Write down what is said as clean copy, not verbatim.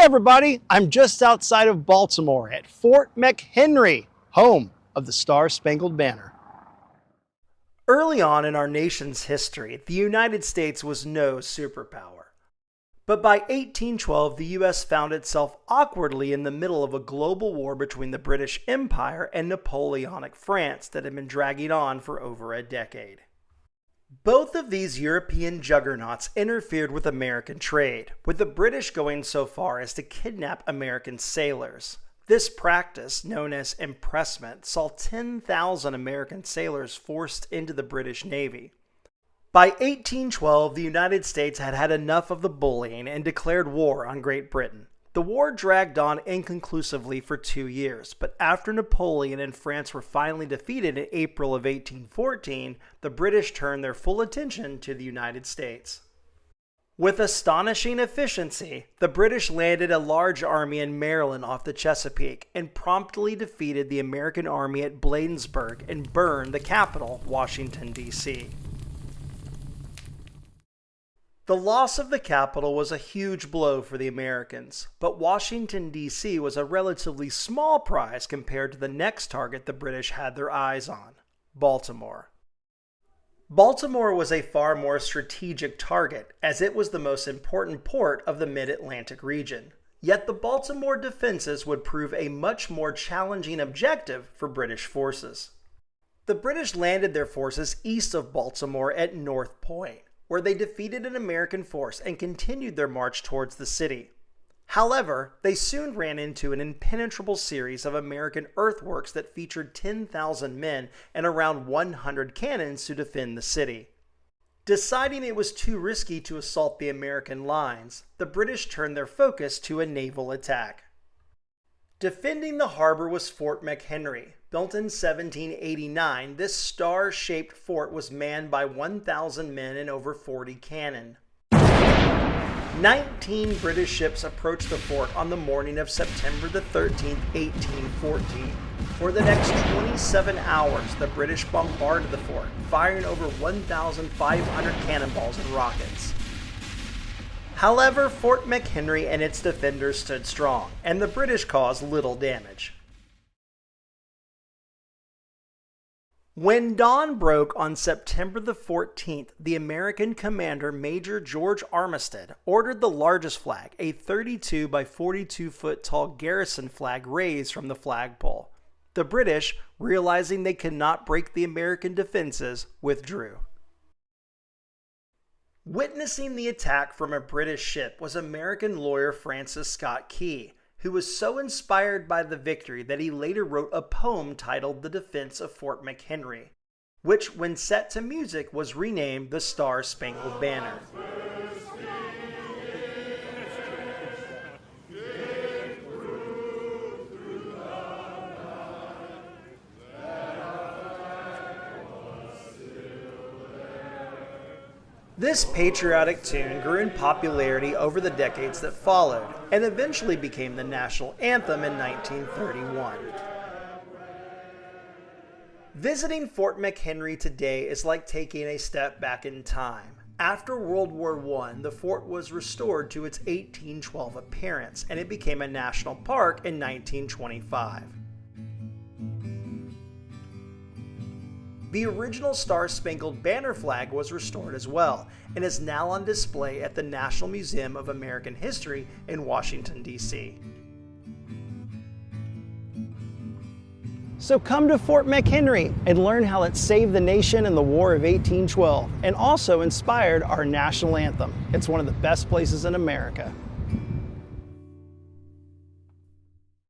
everybody, I'm just outside of Baltimore at Fort McHenry, home of the Star Spangled Banner. Early on in our nation's history, the United States was no superpower. But by 1812, the U.S. found itself awkwardly in the middle of a global war between the British Empire and Napoleonic France that had been dragging on for over a decade. Both of these European juggernauts interfered with American trade, with the British going so far as to kidnap American sailors. This practice, known as impressment, saw 10,000 American sailors forced into the British Navy. By 1812, the United States had had enough of the bullying and declared war on Great Britain. The war dragged on inconclusively for 2 years, but after Napoleon and France were finally defeated in April of 1814, the British turned their full attention to the United States. With astonishing efficiency, the British landed a large army in Maryland off the Chesapeake and promptly defeated the American army at Bladensburg and burned the capital, Washington, D.C. The loss of the capital was a huge blow for the Americans, but Washington, D.C. was a relatively small prize compared to the next target the British had their eyes on, Baltimore. Baltimore was a far more strategic target, as it was the most important port of the mid-Atlantic region. Yet the Baltimore defenses would prove a much more challenging objective for British forces. The British landed their forces east of Baltimore at North Point, where they defeated an American force and continued their march towards the city. However, they soon ran into an impenetrable series of American earthworks that featured 10,000 men and around 100 cannons to defend the city. Deciding it was too risky to assault the American lines, the British turned their focus to a naval attack. Defending the harbor was Fort McHenry. Built in 1789, this star-shaped fort was manned by 1,000 men and over 40 cannon. 19 British ships approached the fort on the morning of September 13, 1814. For the next 27 hours, the British bombarded the fort, firing over 1,500 cannonballs and rockets. However, Fort McHenry and its defenders stood strong, and the British caused little damage. When dawn broke on September the 14th, the American commander Major George Armistead ordered the largest flag, a 32 by 42 foot tall garrison flag, raised from the flagpole. The British, realizing they could not break the American defenses, withdrew. Witnessing the attack from a British ship was American lawyer Francis Scott Key, who was so inspired by the victory that he later wrote a poem titled The Defense of Fort McHenry, which, when set to music, was renamed the Star Spangled Banner. This patriotic tune grew in popularity over the decades that followed, and eventually became the national anthem in 1931. Visiting Fort McHenry today is like taking a step back in time. After World War I, the fort was restored to its 1812 appearance, and it became a national park in 1925. The original Star Spangled Banner flag was restored as well, and is now on display at the National Museum of American History in Washington, D.C. So come to Fort McHenry and learn how it saved the nation in the War of 1812, and also inspired our national anthem. It's one of the best places in America.